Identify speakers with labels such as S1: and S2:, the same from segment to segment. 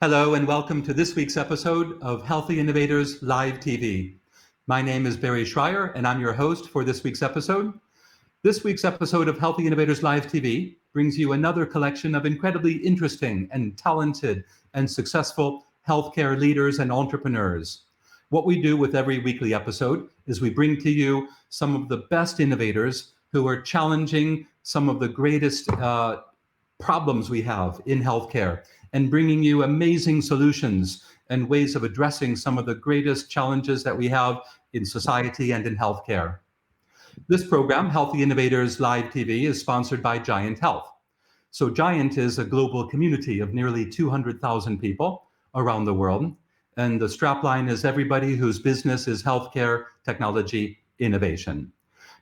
S1: Hello and welcome to this week's episode of Healthy Innovators Live TV. My name is Barry Shrier and I'm your host for this week's episode. This week's episode of Healthy Innovators Live TV brings you another collection of incredibly interesting and talented and successful healthcare leaders and entrepreneurs. What we do with every weekly episode is we bring to you some of the best innovators who are challenging some of the greatest problems we have in healthcare and bringing you amazing solutions and ways of addressing some of the greatest challenges that we have in society and in healthcare. This program, Healthy Innovators Live TV, is sponsored by GIANT Health. So GIANT is a global community of nearly 200,000 people around the world. And the strapline is everybody whose business is healthcare, technology, innovation.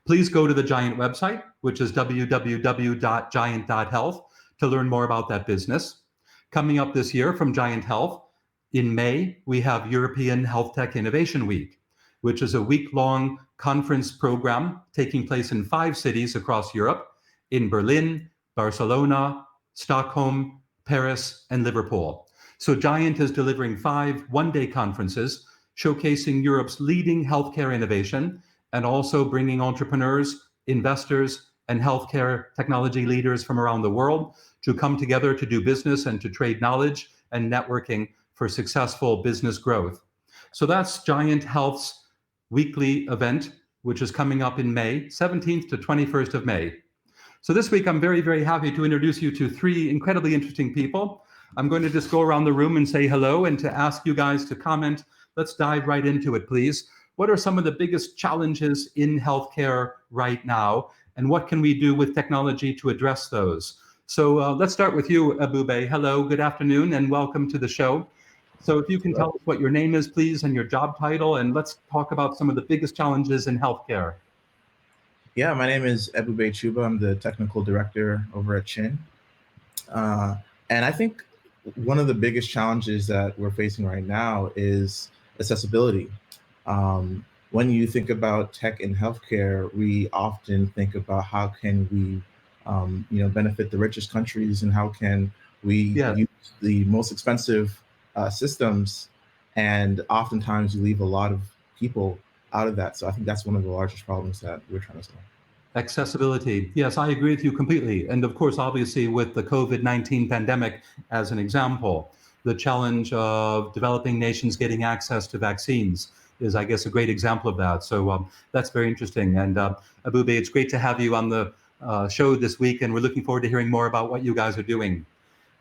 S1: Please go to the GIANT website, which is www.giant.health, to learn more about that business. Coming up this year from GIANT Health, in May, we have European Health Tech Innovation Week, which is a week-long conference program taking place in 5 cities across Europe, in Berlin, Barcelona, Stockholm, Paris, and Liverpool. So GIANT is delivering 5 one-day conferences showcasing Europe's leading healthcare innovation and also bringing entrepreneurs, investors, and healthcare technology leaders from around the world to come together to do business and to trade knowledge and networking for successful business growth. So that's GIANT Health's weekly event, which is coming up in May, 17th to 21st of May. So this week, I'm very, very happy to introduce you to 3 incredibly interesting people. I'm going to just go around the room and say hello and to ask you guys to comment. Let's dive right into it, please. What are some of the biggest challenges in healthcare right now? And what can we do with technology to address those? So let's start with you, Ebube. Hello, good afternoon, and welcome to the show. So if you can tell us what your name is, please, and your job title, and let's talk about some of the biggest challenges in healthcare.
S2: Yeah, my name is Ebube Chuba. I'm the technical director over at Chiin. And I think one of the biggest challenges that we're facing right now is accessibility. When you think about tech in healthcare, we often think about how can we benefit the richest countries and how can we use the most expensive systems, and oftentimes you leave a lot of people out of that. So I think that's one of the largest problems that we're trying to solve.
S1: Accessibility. Yes, I agree with you completely. And of course, obviously, with the COVID-19 pandemic as an example, the challenge of developing nations getting access to vaccines is, I guess, a great example of that. So that's very interesting. And Ebube, it's great to have you on the show this week, and we're looking forward to hearing more about what you guys are doing.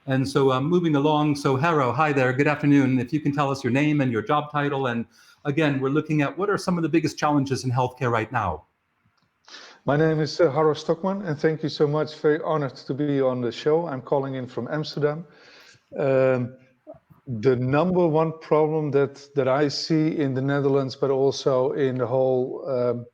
S1: And so moving along, so Harro, hi there, good afternoon. If you can tell us your name and your job title, and again, we're looking at what are some of the biggest challenges in healthcare right now?
S3: My name is Harro Stokman, and thank you so much. Very honored to be on the show. I'm calling in from Amsterdam. The number one problem that I see in the Netherlands, but also in the whole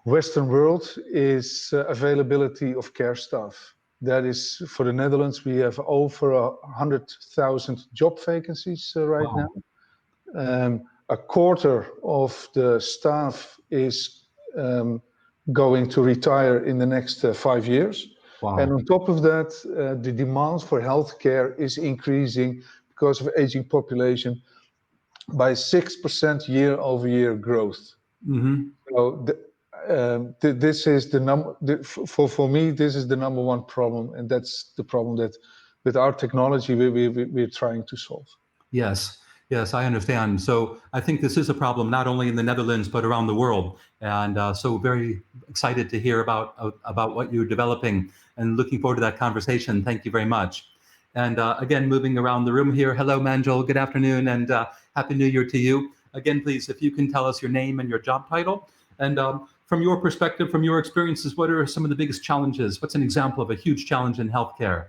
S3: Western world, is availability of care staff. That is, for the Netherlands, we have over 100,000 job vacancies right now. A quarter of the staff is going to retire in the next 5 years.
S1: Wow.
S3: And on top of that, the demand for healthcare is increasing because of aging population by 6% year-over-year growth.
S1: Mm-hmm.
S3: So this is the number for me. This is the number one problem, and that's the problem that with our technology we're trying to solve.
S1: Yes, I understand. So I think this is a problem not only in the Netherlands but around the world, and so very excited to hear about what you're developing, and looking forward to that conversation. Thank you very much. And again, moving around the room here. Hello, Manjul. Good afternoon, and Happy New Year to you. Again, please, if you can tell us your name and your job title, and from your perspective, from your experiences, what are some of the biggest challenges? What's an example of a huge challenge in healthcare?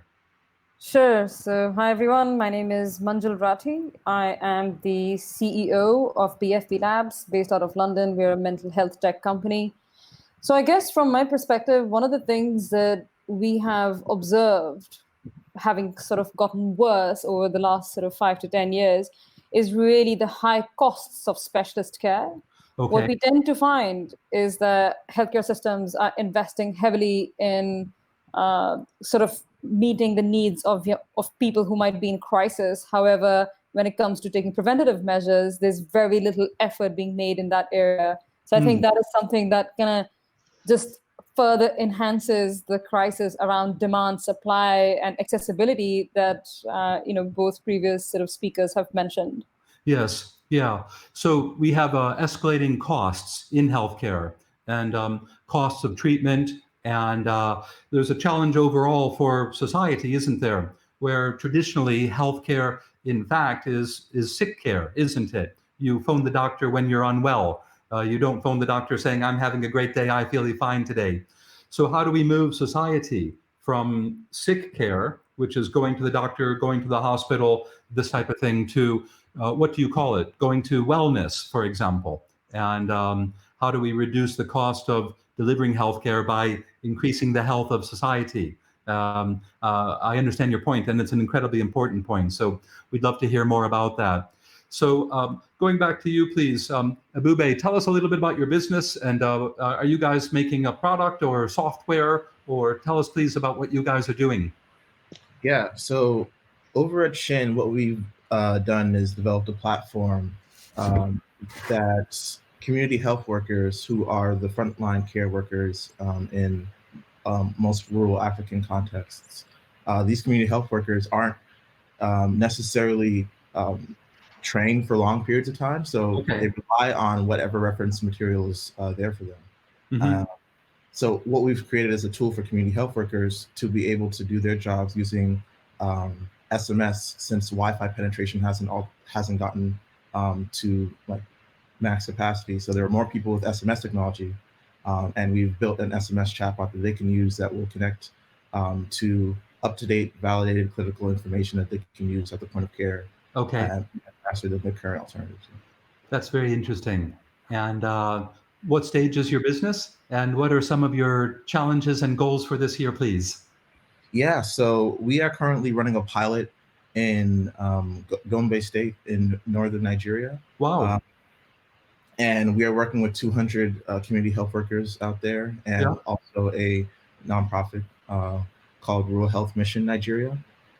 S4: Sure. So, hi everyone. My name is Manjul Rathee. I am the CEO of BFB Labs, based out of London. We're a mental health tech company. So, I guess from my perspective, one of the things that we have observed, having sort of gotten worse over the last sort of 5 to 10 years, is really the high costs of specialist care.
S1: Okay.
S4: What we tend to find is that healthcare systems are investing heavily in sort of meeting the needs of people who might be in crisis. However, when it comes to taking preventative measures, there's very little effort being made in that area. So I think that is something that kind of just further enhances the crisis around demand, supply, and accessibility that both previous sort of speakers have mentioned.
S1: Yes, yeah. So we have escalating costs in healthcare and costs of treatment, and there's a challenge overall for society, isn't there? Where traditionally healthcare, in fact, is sick care, isn't it? You phone the doctor when you're unwell. You don't phone the doctor saying, I'm having a great day, I feel fine today. So how do we move society from sick care, which is going to the doctor, going to the hospital, this type of thing, to what do you call it? Going to wellness, for example. And how do we reduce the cost of delivering healthcare by increasing the health of society? I understand your point, and it's an incredibly important point. So we'd love to hear more about that. So going back to you, please, Ebube, tell us a little bit about your business, and are you guys making a product or software, or tell us please about what you guys are doing.
S2: Yeah, so over at Chiin, what we've done is developed a platform that community health workers who are the frontline care workers in most rural African contexts. These community health workers aren't necessarily trained for long periods of time, so they rely on whatever reference material is there for them. So what we've created is a tool for community health workers to be able to do their jobs using SMS, since Wi-Fi penetration hasn't gotten to like max capacity. So there are more people with SMS technology, and we've built an SMS chatbot that they can use that will connect to up-to-date, validated clinical information that they can use at the point of care. Faster than the current alternatives.
S1: That's very interesting. And what stage is your business, and what are some of your challenges and goals for this year, please?
S2: Yeah, so we are currently running a pilot in Gombe State in northern Nigeria.
S1: Wow.
S2: And we are working with 200 community health workers out there, and also a nonprofit called Rural Health Mission Nigeria.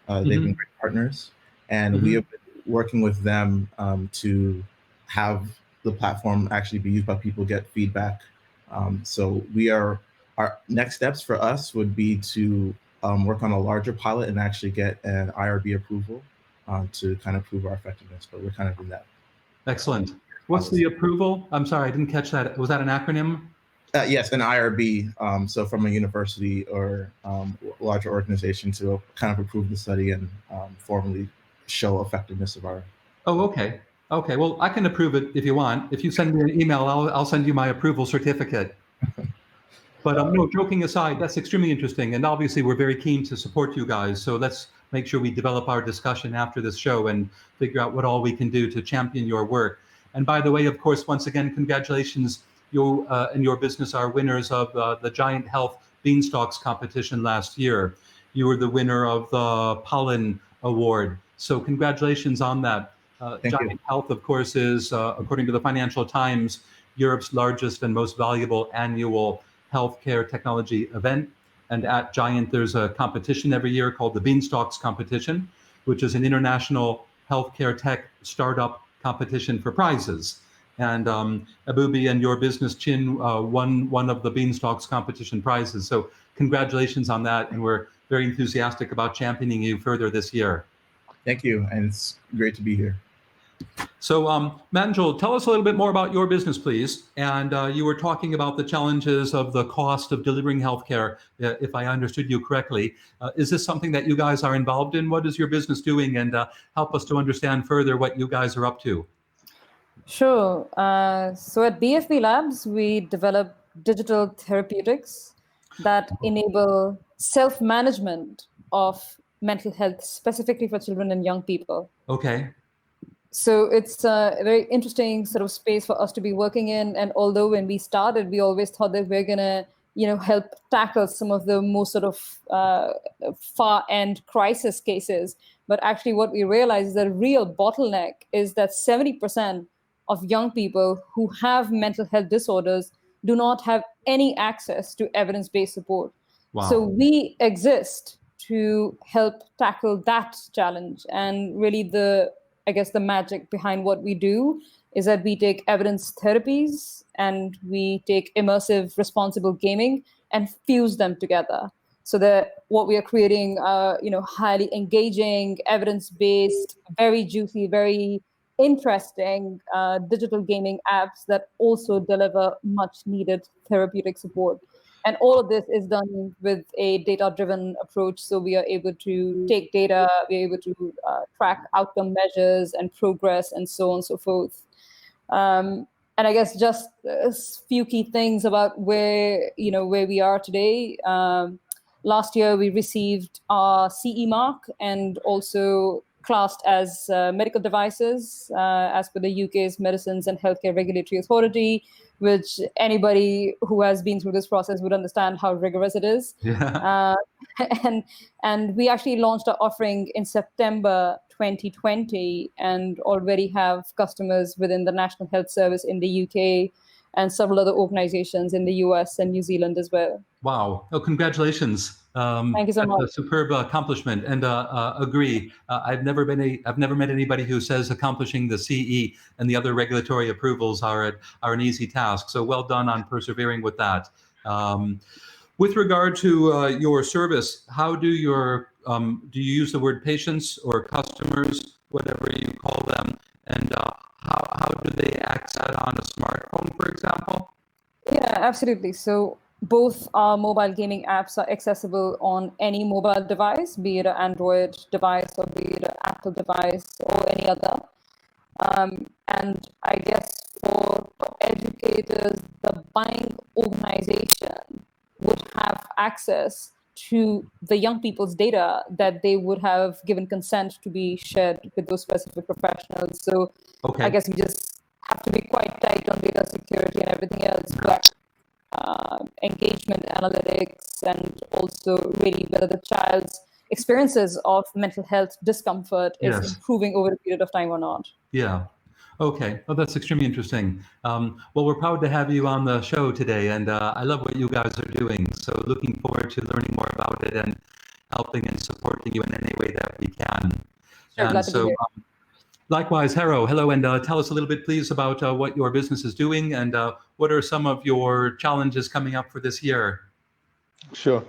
S2: They've been great partners, and we have been working with them to have the platform actually be used by people, get feedback. So our next steps for us would be to work on a larger pilot and actually get an IRB approval to kind of prove our effectiveness, but we're kind of in that.
S1: Excellent. What's the approval? I'm sorry, I didn't catch that. Was that an acronym?
S2: Yes, an IRB. So from a university or larger organization to kind of approve the study and formally show effectiveness of our.
S1: Oh, okay. Okay. Well, I can approve it if you want. If you send me an email, I'll send you my approval certificate. But no, joking aside, that's extremely interesting. And obviously, we're very keen to support you guys. So let's make sure we develop our discussion after this show and figure out what all we can do to champion your work. And by the way, of course, once again, congratulations. You and your business are winners of the GIANT Health BEANSTALKS competition last year. You were the winner of the Pollen Award. So congratulations on that. GIANT Health, of course, is, according to the Financial Times, Europe's largest and most valuable annual healthcare technology event. And at GIANT, there's a competition every year called the BEANSTALKS competition, which is an international healthcare tech startup competition for prizes. And Ebube and your business, Chiin, won one of the BEANSTALKS competition prizes. So congratulations on that. And we're very enthusiastic about championing you further this year.
S2: Thank you. And it's great to be here.
S1: So Manjul, tell us a little bit more about your business, please. And you were talking about the challenges of the cost of delivering healthcare, if I understood you correctly. Is this something that you guys are involved in? What is your business doing? And help us to understand further what you guys are up to.
S4: Sure. So at BFB Labs, we develop digital therapeutics that enable self-management of mental health, specifically for children and young people.
S1: Okay.
S4: So it's a very interesting sort of space for us to be working in. And although when we started, we always thought that we're going to, help tackle some of the most sort of far-end crisis cases. But actually what we realized is that a real bottleneck is that 70% of young people who have mental health disorders do not have any access to evidence-based support. Wow. So we exist to help tackle that challenge. And really the magic behind what we do is that we take evidence therapies and we take immersive, responsible gaming and fuse them together. So that what we are creating are, highly engaging, evidence-based, very juicy, very interesting digital gaming apps that also deliver much needed therapeutic support. And all of this is done with a data-driven approach. So we are able to take data, we're able to track outcome measures and progress and so on and so forth. And I guess just a few key things about where we are today. Last year, we received our CE mark and also classed as medical devices as per the UK's Medicines and Healthcare Regulatory Authority, which anybody who has been through this process would understand how rigorous it is.
S1: Yeah.
S4: And we actually launched our offering in September 2020 and already have customers within the National Health Service in the UK and several other organizations in the US and New Zealand as well.
S1: Wow. Oh, congratulations.
S4: Thank you so much.
S1: That's a superb accomplishment. And agree. I've never met anybody who says accomplishing the CE and the other regulatory approvals are an easy task. So well done on persevering with that. With regard to your service, how do you use the word patients or customers, whatever you call them, and how do they access that on a smartphone, for example?
S4: Yeah, absolutely. So both our mobile gaming apps are accessible on any mobile device, be it an Android device or be it an Apple device or any other. And I guess for educators, the buying organization would have access to the young people's data that they would have given consent to be shared with those specific professionals. So I guess we just have to be quite tight on data security and everything else, but engagement analytics and also really whether the child's experiences of mental health discomfort is improving over a period of time or not.
S1: Yeah. Okay. Well, that's extremely interesting. Well, we're proud to have you on the show today, and I love what you guys are doing. So looking forward to learning more about it and helping and supporting you in any way that we can.
S4: Sure, glad to be here.
S1: Likewise, Harro, hello, and tell us a little bit, please, about what your business is doing and what are some of your challenges coming up for this year?
S3: Sure.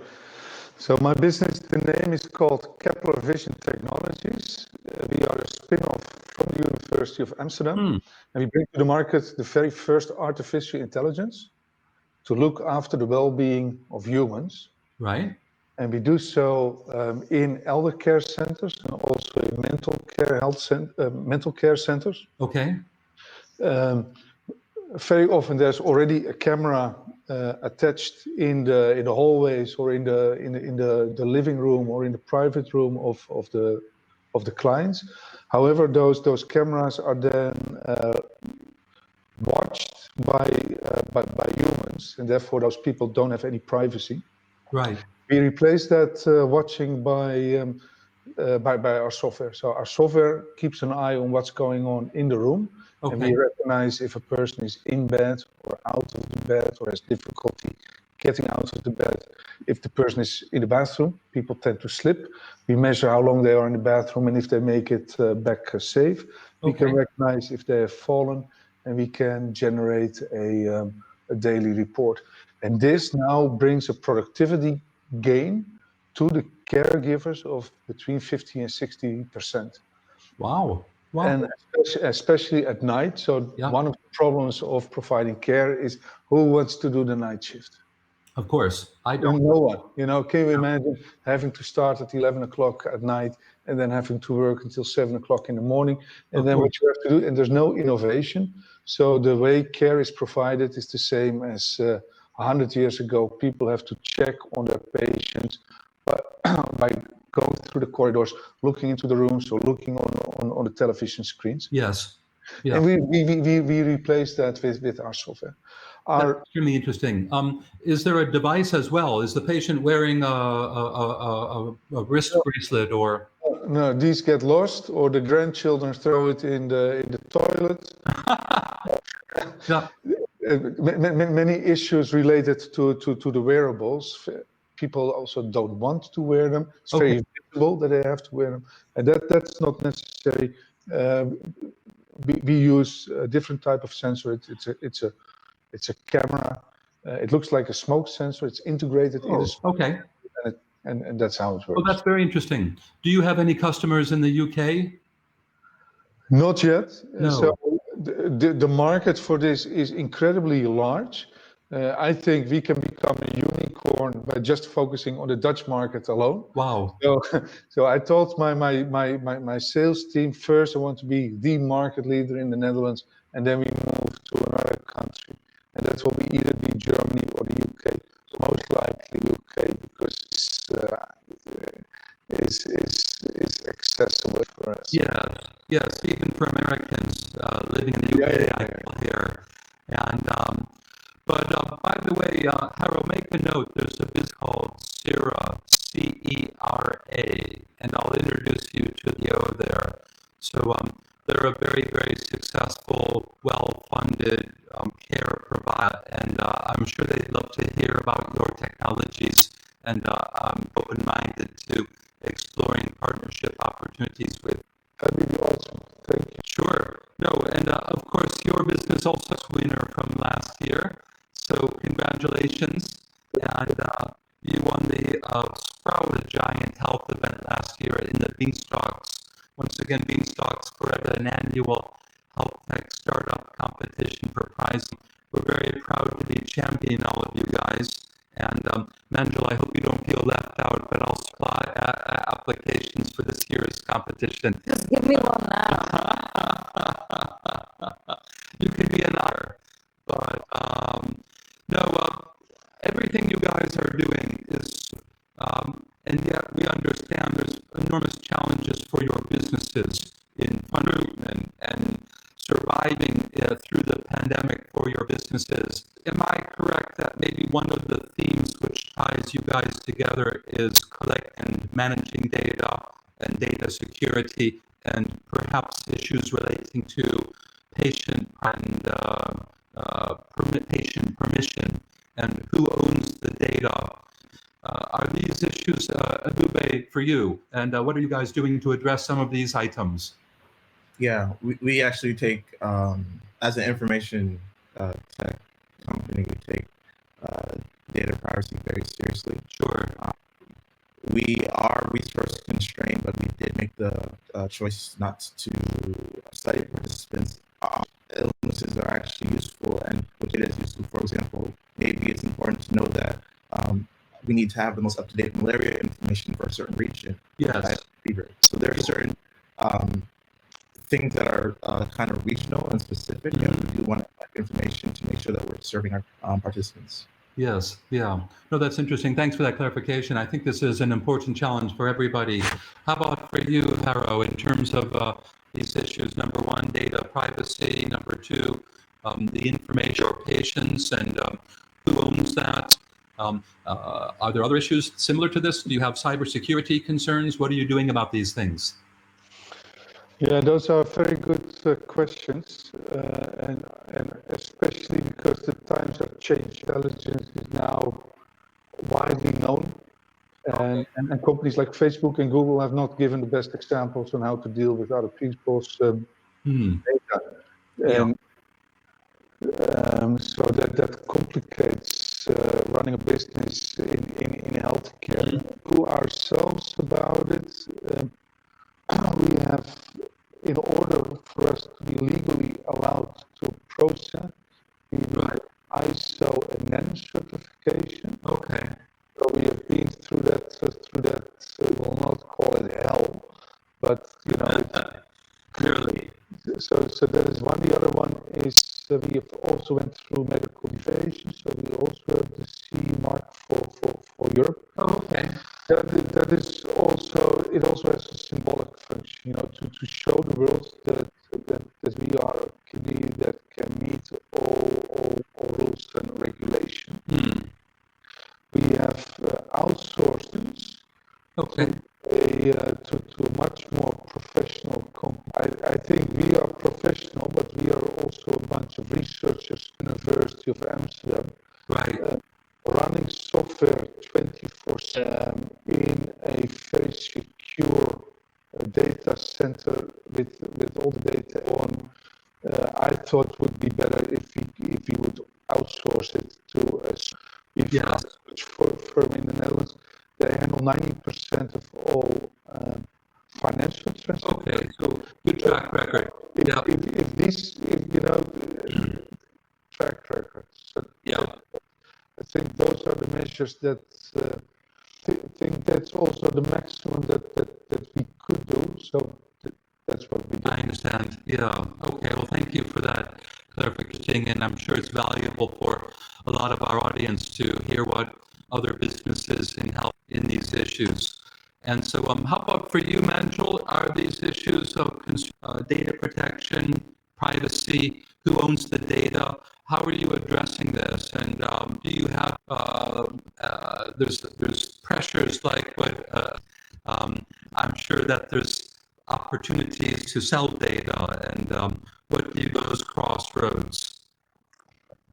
S3: So my business, the name is called Kepler Vision Technologies. We are a spin-off from the University of Amsterdam, and we bring to the market the very first artificial intelligence to look after the well-being of humans.
S1: Right.
S3: And we do so in elder care centers and also in mental care centers.
S1: Okay.
S3: Very often there's already a camera attached in the hallways or in the living room or in the private room of the clients. However, those cameras are then watched by humans, and therefore those people don't have any privacy.
S1: Right.
S3: We replace that watching by our software. So our software keeps an eye on what's going on in the room, and we recognize if a person is in bed or out of the bed or has difficulty getting out of the bed. If the person is in the bathroom, people tend to slip. We measure how long they are in the bathroom and if they make it back safe. We can recognize if they have fallen, and we can generate a daily report. And this now brings a productivity gain to the caregivers of between 50 and 60%.
S1: Wow.
S3: And especially at night. So one of the problems of providing care is who wants to do the night shift?
S1: Of course, I don't.
S3: No one. Can you imagine having to start at 11 o'clock at night and then having to work until 7 o'clock in the morning? And then what you have to do, and there's no innovation. So the way care is provided is the same as 100 years ago. People have to check on their patients by going through the corridors, looking into the rooms, or looking on the television screens.
S1: Yes. Yeah.
S3: And we replace that with our software.
S1: That's extremely interesting. Is there a device as well? Is the patient wearing a wrist bracelet or?
S3: No, these get lost, or the grandchildren throw it in the toilet.
S1: Yeah.
S3: Many issues related to the wearables. people also don't want to wear them. It's
S1: Okay.
S3: very visible that they have to wear them, and that's not necessary. We use a different type of sensor. It's a camera. It looks like a smoke sensor. It's integrated in a smoke,
S1: Okay.
S3: and that's how it works.
S1: Well, that's very interesting. Do you have any customers in the UK?
S3: Not yet.
S1: No.
S3: So the market for this is incredibly large. I think we can become a unicorn by just focusing on the Dutch market alone.
S1: Wow.
S3: So I told my sales team, first I want to be the market leader in the Netherlands, and then we move to another country, and that will either be Germany or the UK. Most likely UK, because it's accessible for us.
S1: Yes, even for Americans living in the UK, I feel here. And but by the way, Harro, make a note. There's a biz called CERA, CERA, and I'll introduce you to the O there. So they're a very, very successful, well-funded care provider, and I'm sure they'd love to hear about your technologies. And I'm open-minded to exploring partnership opportunities with.
S3: That'd be awesome. Thank you.
S1: Sure. No, and of course, your business also is winner from last year. So congratulations. And you won the Sprout Giant Health event last year in the Beanstalks. Once again, Beanstalks for an annual health tech startup competition for prizing. We're very proud to be championing all of you guys. And Manjul, I hope you don't feel left out, but I'll supply applications for this year's competition.
S4: Just give me one now.
S1: You can be an honor. But everything you guys are doing is, and yet we understand there's enormous challenges for your businesses in fundraising and surviving through the pandemic for your businesses. Am I correct that maybe one of the themes which ties you guys together is collecting and managing data and data security and perhaps issues relating to patient and patient permission and who owns the data? Are these issues, Ebube, for you? And what are you guys doing to address some of these items?
S2: Yeah, we actually take, as an information tech company, we take data privacy very seriously.
S1: Sure.
S2: We are resource constrained, but we did make the choice not to study participants. Illnesses are actually useful, and what it is useful, for example, maybe it's important to know that we need to have the most up-to-date malaria information for a certain region.
S1: Yes.
S2: Fever. So there are certain things that are kind of regional and specific, and we do want to collect information to make sure that we're serving our participants.
S1: Yes, yeah. No, that's interesting. Thanks for that clarification. I think this is an important challenge for everybody. How about for you, Harro, in terms of these issues? Number one, data privacy. Number two, the information for patients and who owns that. Are there other issues similar to this? Do you have cybersecurity concerns? What are you doing about these things?
S3: Yeah, those are very good questions, and especially because the times have changed. Intelligence is now widely known, and companies like Facebook and Google have not given the best examples on how to deal with other people's data. And so that complicates running a business in healthcare. To ourselves about it. We have, in order for us to be legally allowed to process, we need ISO and NEN certification.
S1: Okay.
S3: So we have been through that. We'll not call it hell, but
S1: clearly.
S3: So that is one. The other one is we have also went through medical deviation. So we also have the CE mark for Europe.
S1: Okay.
S3: That is also, it also has a symbolic function, to show the world that we are a community that can meet all rules and regulation. We have outsourced this to a much more professional company. I think we are professional, but we are also a bunch of researchers, University of Amsterdam, running software 24/7 in a very secure data center with all the data on. I thought would be better if we would outsource it to a firm in the Netherlands. They handle 90% of all financial transactions.
S1: Okay, so good track record.
S3: Track records. So
S1: Yeah.
S3: I think those are the measures that I think that's also the maximum that we could do. So that's what we do.
S1: I understand. Yeah. Okay. Well, thank you for that clarification, and I'm sure it's valuable for a lot of our audience to hear what other businesses in health in these issues. And so, how about for you, Manjul? Are these issues of data protection, privacy? Who owns the data? How are you addressing this? And do you have there's pressures like what I'm sure that there's opportunities to sell data, and what do those crossroads?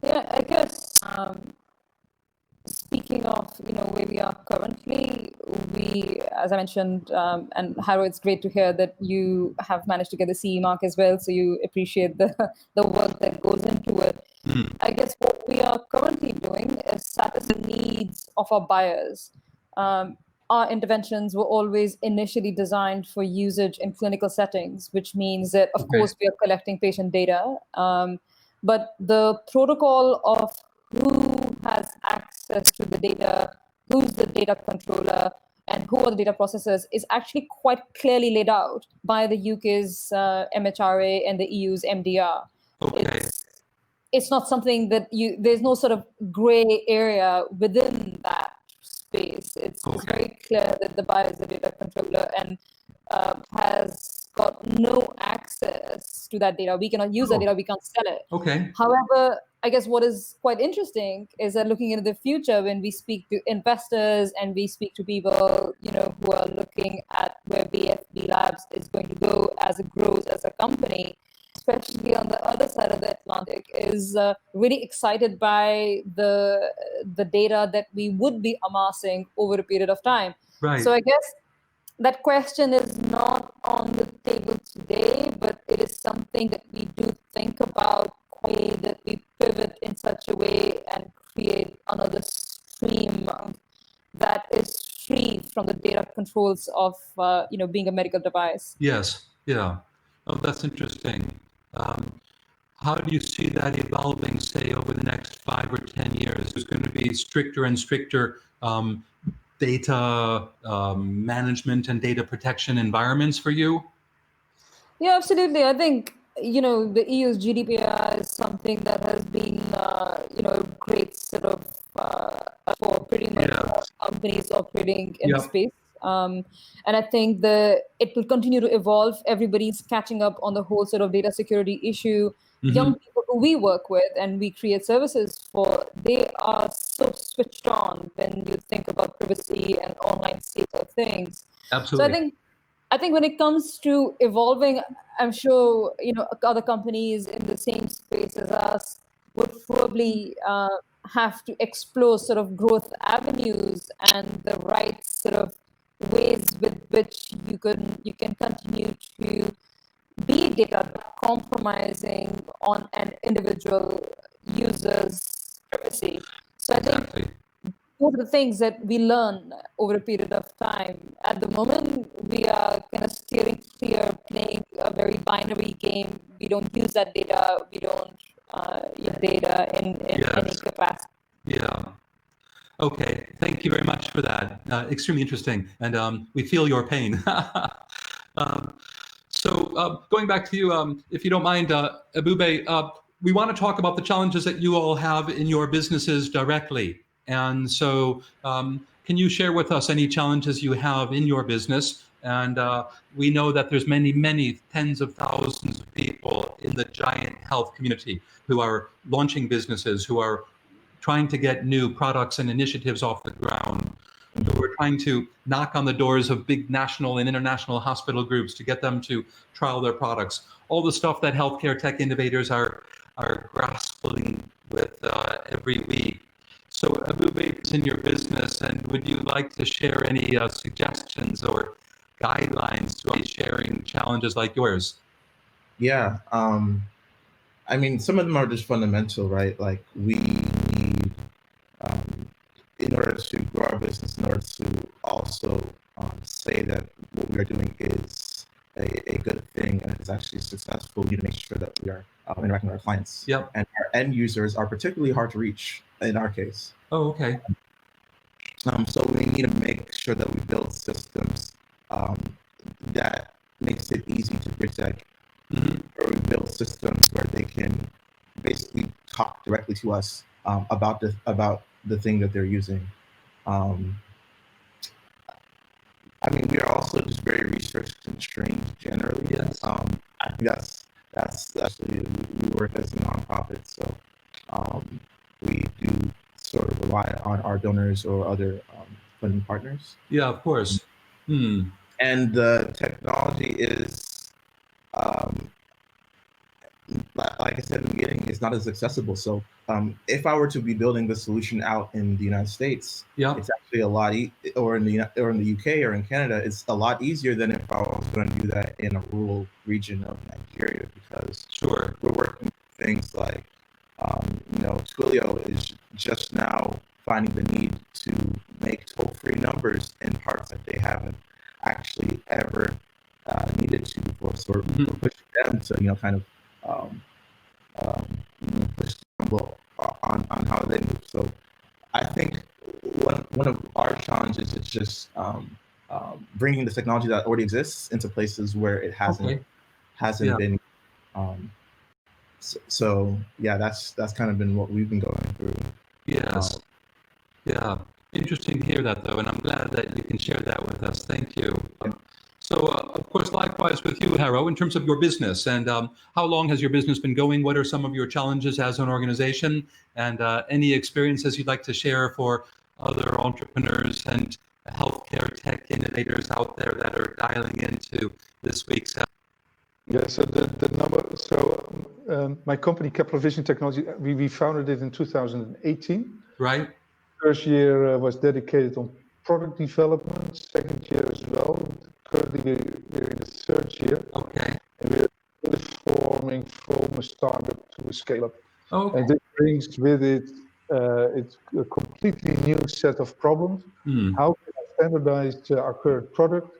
S4: Yeah, I guess speaking of where we are currently, we, as I mentioned, and Harro, it's great to hear that you have managed to get the CE mark as well. So you appreciate the work that goes into it. I guess what we are currently doing is satisfy the needs of our buyers. Our interventions were always initially designed for usage in clinical settings, which means that, of course, we are collecting patient data. But the protocol of who has access to the data, who's the data controller, and who are the data processors is actually quite clearly laid out by the UK's MHRA and the EU's MDR.
S1: Okay.
S4: It's not something that there's no sort of gray area within that space. It's very clear that the buyer is the data controller and has got no access to that data. We cannot use that data, we can't sell it.
S1: Okay.
S4: However, I guess what is quite interesting is that looking into the future, when we speak to investors and we speak to people, who are looking at where BFB Labs is going to go as it grows as a company, especially on the other side of the Atlantic, is really excited by the data that we would be amassing over a period of time.
S1: Right.
S4: So I guess that question is not on the table today, but it is something that we do think about, that we pivot in such a way and create another stream that is free from the data controls of being a medical device.
S1: Yes. Yeah. Oh, that's interesting. How do you see that evolving, say, over the next 5 or 10 years? There's going to be stricter and stricter data management and data protection environments for you?
S4: Yeah, absolutely. I think, the EU's GDPR is something that has been, a great sort of for pretty much companies operating in the space. And I think it will continue to evolve. Everybody's catching up on the whole sort of data security issue. Young people who we work with and we create services for, they are so switched on when you think about privacy and online state of things.
S1: Absolutely.
S4: So I think when it comes to evolving, I'm sure other companies in the same space as us would probably have to explore sort of growth avenues and the right sort of ways with which you can continue to be data compromising on an individual user's privacy. So I think those are the things that we learn over a period of time. At the moment, we are kind of steering clear, playing a very binary game. We don't use that data. We don't use data in any capacity.
S1: Yeah. Okay. Thank you very much for that. Extremely interesting. And we feel your pain. So going back to you, if you don't mind, Ebube, we want to talk about the challenges that you all have in your businesses directly. And so can you share with us any challenges you have in your business? And we know that there's many, many tens of thousands of people in the GIANT Health community who are launching businesses, who are trying to get new products and initiatives off the ground. And we're trying to knock on the doors of big national and international hospital groups to get them to trial their products. All the stuff that healthcare tech innovators are grappling with every week. So Ebube is in your business, and would you like to share any suggestions or guidelines to sharing challenges like yours?
S2: Yeah. I mean, some of them are just fundamental, right? Like we need, in order to grow our business, in order to also say that what we are doing is a good thing and it's actually successful, we need to make sure that we are interacting with our clients.
S1: Yep.
S2: And our end users are particularly hard to reach in our case.
S1: Oh, okay.
S2: So we need to make sure that we build systems that makes it easy to protect, or we build systems where they can basically talk directly to us about the thing that they're using. I mean, we are also just very research constrained generally.
S1: Yes.
S2: I think that's actually, we work as a nonprofit, so we do sort of rely on our donors or other funding partners.
S1: Yeah, of course.
S2: And the technology is, like I said in the beginning, it's not as accessible. So if I were to be building the solution out in the United States,
S1: Yeah.
S2: it's actually a lot, or in the UK or in Canada, it's a lot easier than if I was going to do that in a rural region of Nigeria, because
S1: Sure.
S2: we're working with things like, Twilio is just now finding the need to make toll-free numbers in parts that they haven't actually ever needed to before. So we're pushing them to, kind of push the envelope on how they move. So I think one of our challenges is just bringing the technology that already exists into places where it hasn't been. So yeah, that's kind of been what we've been going through.
S1: Yes. Yeah. Interesting to hear that, though, and I'm glad that you can share that with us. Thank you. So, of course, likewise with you, Harro, in terms of your business, and how long has your business been going? What are some of your challenges as an organization? And any experiences you'd like to share for other entrepreneurs and healthcare tech innovators out there that are dialing into this week's episode?
S3: Yeah, so the number, so my company, Kepler Vision Technology, we founded it in 2018.
S1: Right.
S3: First year was dedicated on product development, second year as well. Currently, we're in the third year.
S1: Okay.
S3: And we're transforming from a startup to a scale-up.
S1: Okay.
S3: And this brings with it, it's a completely new set of problems. How can I standardize our current product?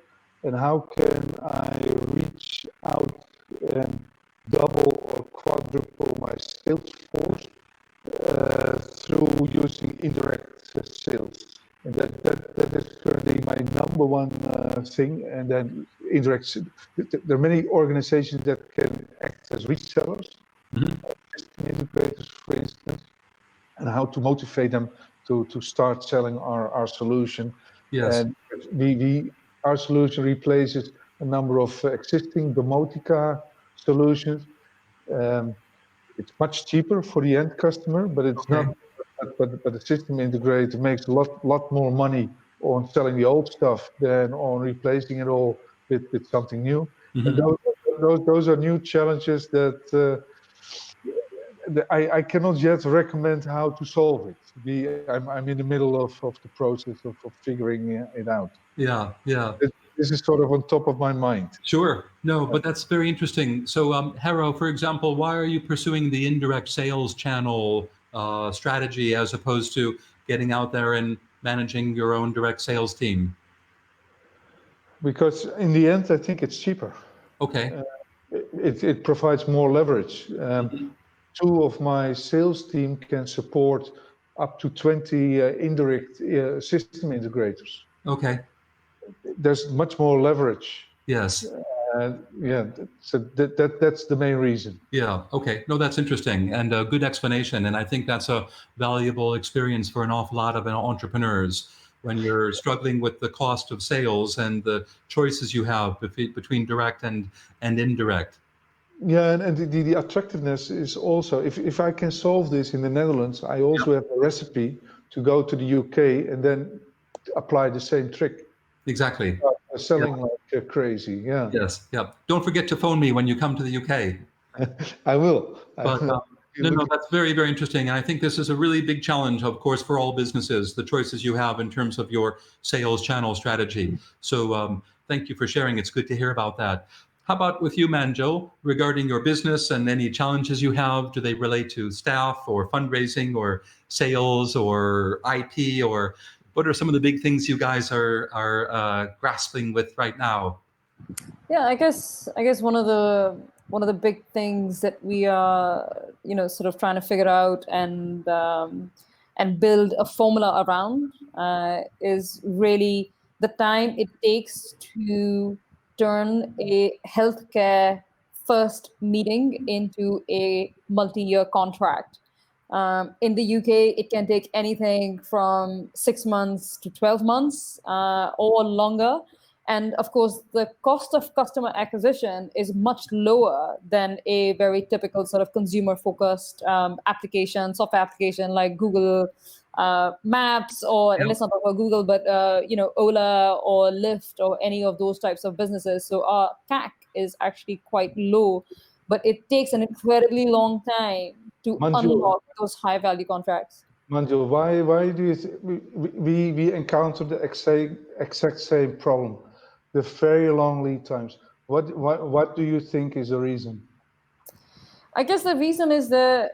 S3: And how can I reach out and double or quadruple my sales force through using indirect sales? And that is currently my number one thing. And then indirect, there are many organizations that can act as resellers, system integrators, for instance, and how to motivate them to start selling our solution.
S1: Yes.
S3: And our solution replaces a number of existing domotica solutions. It's much cheaper for the end customer, but it's not. But the system integrator makes a lot more money on selling the old stuff than on replacing it all with something new. And those are new challenges that I cannot yet recommend how to solve it. I'm in the middle of the process of figuring it out.
S1: Yeah.
S3: This is sort of on top of my mind.
S1: Sure. No, but that's very interesting. So, Harro, for example, why are you pursuing the indirect sales channel strategy as opposed to getting out there and managing your own direct sales team?
S3: Because in the end, I think it's cheaper.
S1: Okay.
S3: It provides more leverage. Two of my sales team can support up to 20 indirect system integrators.
S1: Okay.
S3: There's much more leverage.
S1: Yes.
S3: Yeah, so that's the main reason.
S1: Yeah. Okay. No, that's interesting and a good explanation. And I think that's a valuable experience for an awful lot of entrepreneurs when you're struggling with the cost of sales and the choices you have between direct and indirect.
S3: Yeah, and the attractiveness is also, if I can solve this in the Netherlands, I also have a recipe to go to the UK and then apply the same trick.
S1: Exactly.
S3: Selling like crazy, yeah.
S1: Yes, yeah. Don't forget to phone me when you come to the UK.
S3: I will.
S1: But No, that's very, very interesting. And I think this is a really big challenge, of course, for all businesses, the choices you have in terms of your sales channel strategy. So thank you for sharing. It's good to hear about that. How about with you, Manjul, regarding your business and any challenges you have? Do they relate to staff or fundraising or sales or IP, or what are some of the big things you guys are grasping with right now?
S4: Yeah, I guess one of the big things that we are, sort of trying to figure out and build a formula around is really the time it takes to turn a healthcare first meeting into a multi-year contract. In the UK, it can take anything from 6 months to 12 months or longer. And of course, the cost of customer acquisition is much lower than a very typical sort of consumer-focused software application like Google Maps, or let's not talk about Google, but Ola or Lyft or any of those types of businesses. So our CAC is actually quite low, but it takes an incredibly long time to unlock those high-value contracts.
S3: Manjul, why do you we encounter the exact same problem? The very long lead times. What do you think is the reason?
S4: I guess the reason is I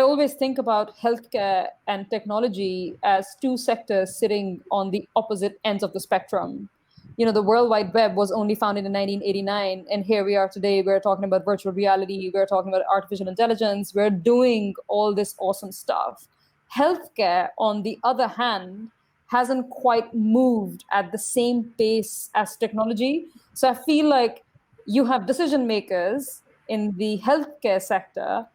S4: always think about healthcare and technology as two sectors sitting on the opposite ends of the spectrum. The World Wide Web was only founded in 1989, and here we are today. We're talking about virtual reality. We're talking about artificial intelligence. We're doing all this awesome stuff. Healthcare, on the other hand, hasn't quite moved at the same pace as technology. So I feel like you have decision makers in the healthcare sector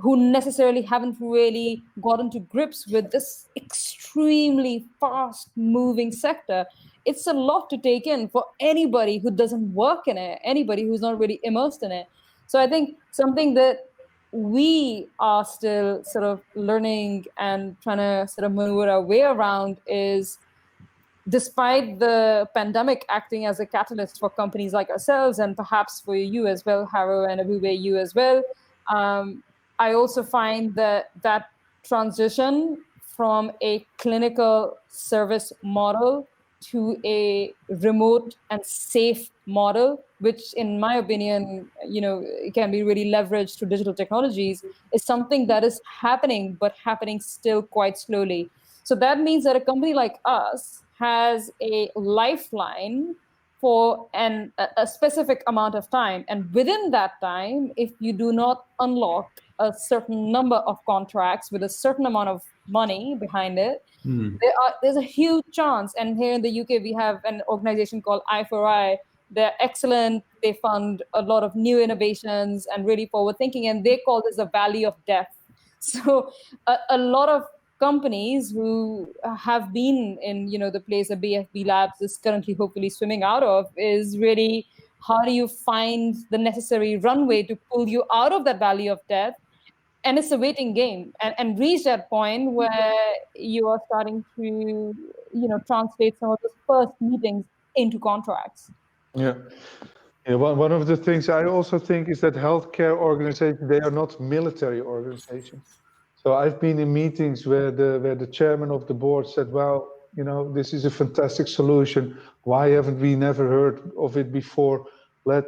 S4: who necessarily haven't really gotten to grips with this extremely fast moving sector. It's a lot to take in for anybody who doesn't work in it, anybody who's not really immersed in it. So I think something that we are still sort of learning and trying to sort of maneuver our way around is, despite the pandemic acting as a catalyst for companies like ourselves, and perhaps for you as well, Harro and Ebube, you as well, I also find that transition from a clinical service model to a remote and safe model, which in my opinion, can be really leveraged through digital technologies, is something that is happening, but happening still quite slowly. So that means that a company like us has a lifeline for a specific amount of time. And within that time, if you do not unlock a certain number of contracts with a certain amount of money behind it, there's a huge chance. And here in the UK, we have an organization called I4I. They're excellent. They fund a lot of new innovations and really forward thinking. And they call this the valley of death. So a lot of companies who have been in, the place that BFB Labs is currently hopefully swimming out of, is really, how do you find the necessary runway to pull you out of that valley of death? And it's a waiting game, and reach that point where you are starting to, translate some of those first meetings into contracts.
S3: Yeah. One of the things I also think is that healthcare organizations, they are not military organizations. So I've been in meetings where the chairman of the board said, well, this is a fantastic solution. Why haven't we never heard of it before? I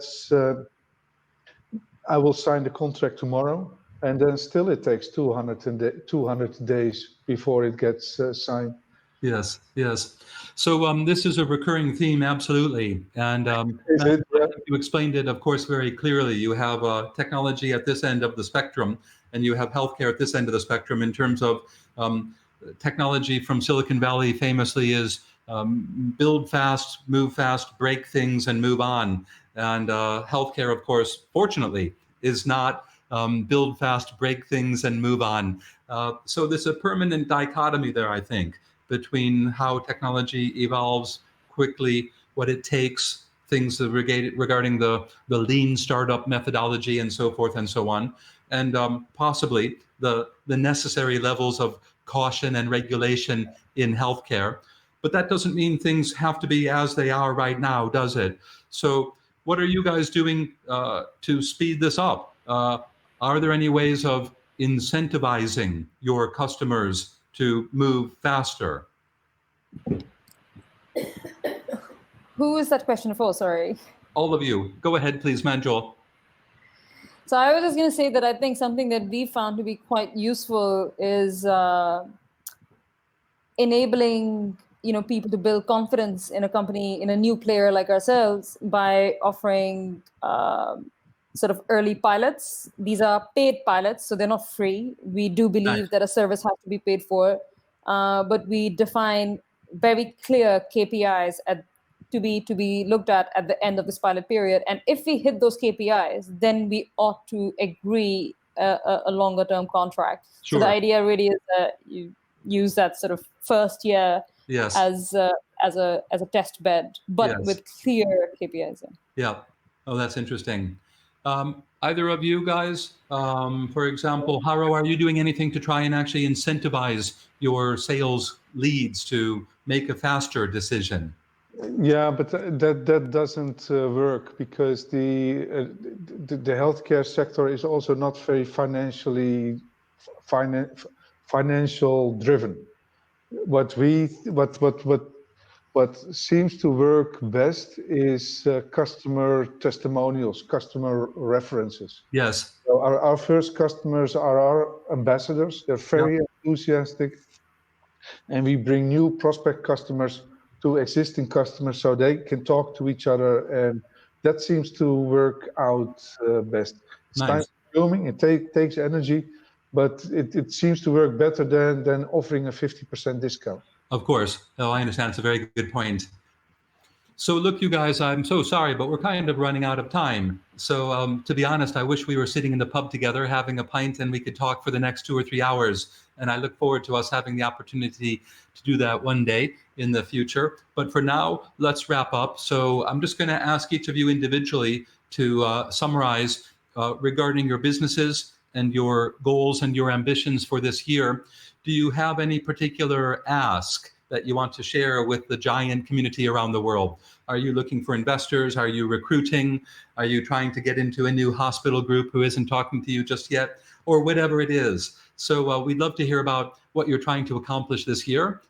S3: will sign the contract tomorrow. And then still it takes 200 days before it gets signed.
S1: Yes. So this is a recurring theme, absolutely. And you explained it, of course, very clearly. You have technology at this end of the spectrum, and you have healthcare at this end of the spectrum. In terms of technology from Silicon Valley, famously is build fast, move fast, break things, and move on. And healthcare, of course, fortunately, is not build fast, break things, and move on. So there's a permanent dichotomy there, I think, between how technology evolves quickly, what it takes, things regarding the lean startup methodology and so forth and so on, and possibly the necessary levels of caution and regulation in healthcare. But that doesn't mean things have to be as they are right now, does it? So what are you guys doing to speed this up? Are there any ways of incentivizing your customers to move faster?
S4: Who is that question for? Sorry.
S1: All of you. Go ahead, please, Manjul.
S4: So I was just going to say that I think something that we found to be quite useful is enabling people to build confidence in a company, in a new player like ourselves, by offering sort of early pilots. These are paid pilots, so they're not free. We do believe that a service has to be paid for, but we define very clear KPIs to be looked at the end of this pilot period. And if we hit those KPIs, then we ought to agree a longer term contract.
S1: Sure.
S4: So the idea really is that you use that sort of first year as a test bed, but with clear KPIs.
S1: Yeah. Oh, that's interesting. Either of you guys, for example, Harro, are you doing anything to try and actually incentivize your sales leads to make a faster decision?
S3: Yeah, but that doesn't work, because the healthcare sector is also not very financial driven. What seems to work best is customer testimonials, customer references.
S1: Yes.
S3: So our first customers are our ambassadors. They're very enthusiastic, and we bring new prospect customers to existing customers so they can talk to each other, and that seems to work out best. It's time consuming, it takes energy, but it seems to work better than offering a 50% discount.
S1: Of course. Oh, I understand. It's a very good point. So look, you guys, I'm so sorry, but we're kind of running out of time. So to be honest, I wish we were sitting in the pub together having a pint and we could talk for the next 2 or 3 hours. And I look forward to us having the opportunity to do that one day in the future. But for now, let's wrap up. So I'm just going to ask each of you individually to summarize regarding your businesses and your goals and your ambitions for this year. Do you have any particular ask that you want to share with the GIANT community around the world? Are you looking for investors? Are you recruiting? Are you trying to get into a new hospital group who isn't talking to you just yet? Or whatever it is. So we'd love to hear about what you're trying to accomplish this year.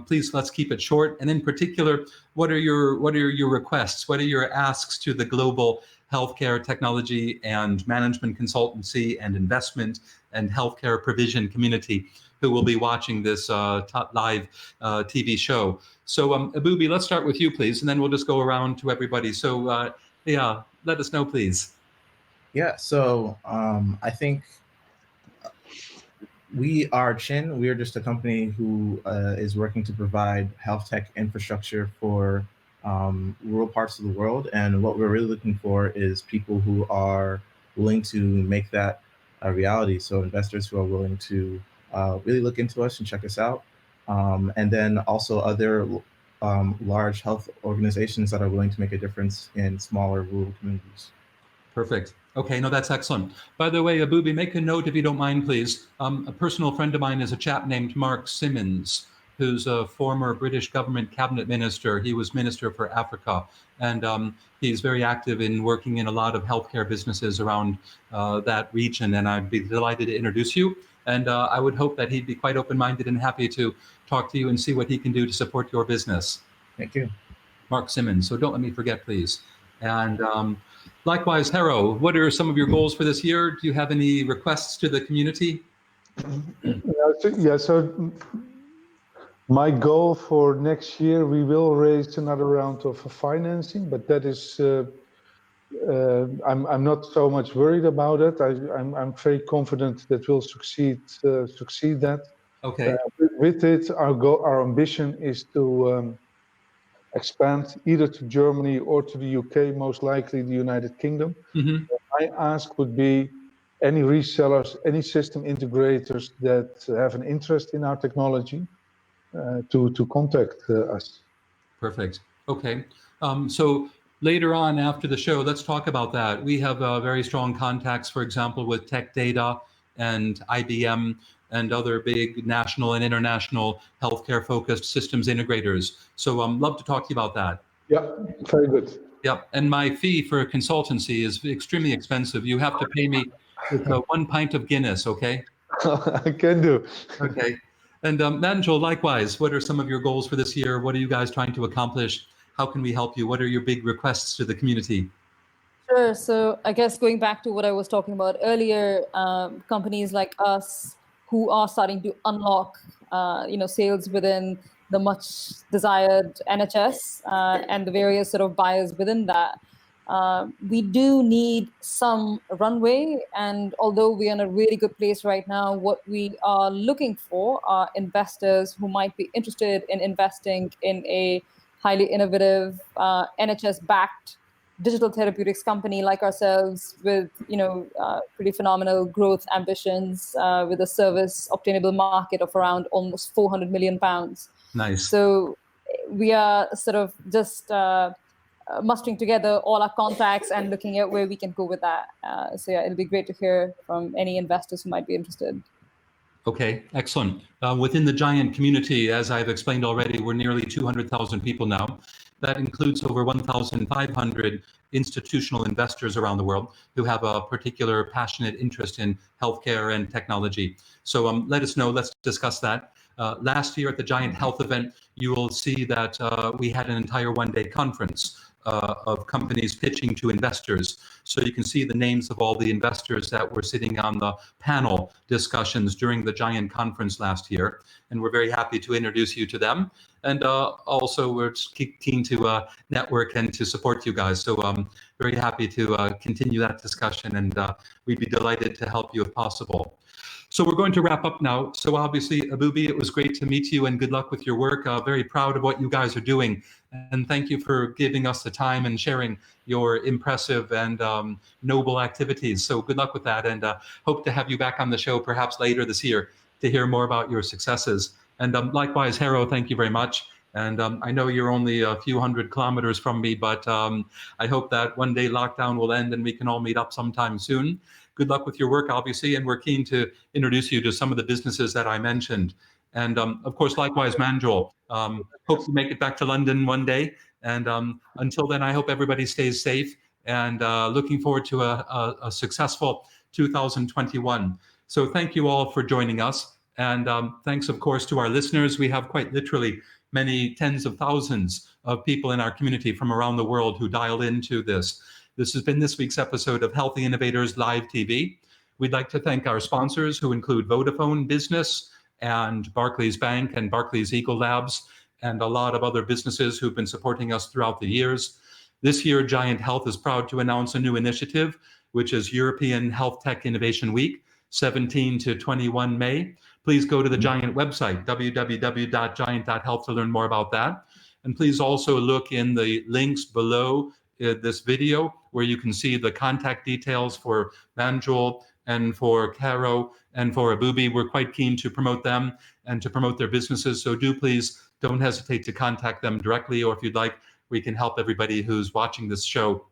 S1: Please, let's keep it short. And in particular, what are your requests? What are your asks to the global healthcare technology and management consultancy and investment and healthcare provision community who will be watching this live TV show? So Ebube, let's start with you, please, and then we'll just go around to everybody. So yeah, let us know, please.
S2: Yeah, so I think we are Chiin. We are just a company who is working to provide health tech infrastructure for rural parts of the world. And what we're really looking for is people who are willing to make that a reality. So investors who are willing to really look into us and check us out. And then also other large health organizations that are willing to make a difference in smaller rural communities.
S1: Perfect. Okay, no, that's excellent. By the way, Ebube, make a note if you don't mind, please. A personal friend of mine is a chap named Mark Simmons, who's a former British government cabinet minister. He was Minister for Africa, and he's very active in working in a lot of healthcare businesses around that region, and I'd be delighted to introduce you. And I would hope that he'd be quite open-minded and happy to talk to you and see what he can do to support your business.
S2: Thank you.
S1: Mark Simmons. So don't let me forget, please. And likewise, Harro, what are some of your goals for this year? Do you have any requests to the community?
S3: Yeah, so my goal for next year, we will raise another round of financing, but that is, I'm not so much worried about it. I'm very confident that we'll succeed that.
S1: Okay.
S3: With it, our ambition is to expand either to Germany or to the UK, most likely the United Kingdom.
S1: Mm-hmm.
S3: My ask would be any resellers, any system integrators that have an interest in our technology to contact us.
S1: Perfect. Okay. So later on after the show, let's talk about that. We have very strong contacts, for example, with Tech Data and IBM and other big national and international healthcare-focused systems integrators. So love to talk to you about that.
S3: Yeah, very good.
S1: Yep. And my fee for consultancy is extremely expensive. You have to pay me with 1 pint of Guinness, okay?
S3: I can do.
S1: Okay. And Manjul, likewise, what are some of your goals for this year? What are you guys trying to accomplish? How can we help you? What are your big requests to the community?
S4: Sure. So I guess going back to what I was talking about earlier, companies like us who are starting to unlock, sales within the much desired NHS and the various sort of buyers within that. We do need some runway, and although we're in a really good place right now, what we are looking for are investors who might be interested in investing in a highly innovative NHS-backed digital therapeutics company like ourselves with pretty phenomenal growth ambitions with a service obtainable market of around almost 400 million pounds.
S1: Nice.
S4: So we are sort of just mustering together all our contacts and looking at where we can go with that. So yeah, it'll be great to hear from any investors who might be interested.
S1: Okay, excellent. Within the GIANT community, as I've explained already, we're nearly 200,000 people now. That includes over 1,500 institutional investors around the world who have a particular passionate interest in healthcare and technology. So let us know, let's discuss that. Last year at the GIANT Health event, you will see that we had an entire one-day conference of companies pitching to investors. So you can see the names of all the investors that were sitting on the panel discussions during the GIANT conference last year. And we're very happy to introduce you to them. And also we're keen to network and to support you guys. So I'm very happy to continue that discussion, and we'd be delighted to help you if possible. So we're going to wrap up now. So obviously, Ebube, it was great to meet you and good luck with your work. Very proud of what you guys are doing. And thank you for giving us the time and sharing your impressive and noble activities. So good luck with that, and hope to have you back on the show perhaps later this year to hear more about your successes. And likewise, Harro, thank you very much. And I know you're only a few hundred kilometers from me, but I hope that one day lockdown will end and we can all meet up sometime soon. Good luck with your work, obviously, and we're keen to introduce you to some of the businesses that I mentioned. And of course, likewise, Manjul, hope to make it back to London one day. And until then, I hope everybody stays safe, and looking forward to a successful 2021. So thank you all for joining us. And thanks, of course, to our listeners. We have quite literally many tens of thousands of people in our community from around the world who dialed into this. This has been this week's episode of Healthy Innovators Live TV. We'd like to thank our sponsors, who include Vodafone Business and Barclays Bank and Barclays Eagle Labs, and a lot of other businesses who've been supporting us throughout the years. This year, GIANT Health is proud to announce a new initiative, which is European Health Tech Innovation Week, 17 to 21 May. Please go to the GIANT website, www.giant.health, to learn more about that. And please also look in the links below this video, where you can see the contact details for Manjul and for Harro and for Ebube. We're quite keen to promote them and to promote their businesses. So do please don't hesitate to contact them directly, or if you'd like, we can help everybody who's watching this show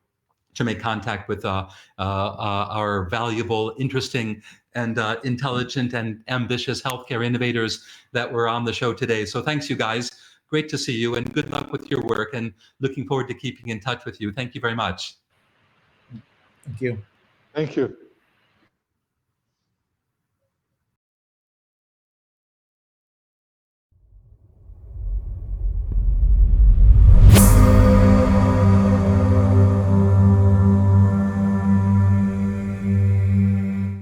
S1: to make contact with our valuable, interesting, and intelligent and ambitious healthcare innovators that were on the show today. So thanks, you guys. Great to see you, and good luck with your work, and looking forward to keeping in touch with you. Thank you very much.
S2: Thank you.
S3: Thank you.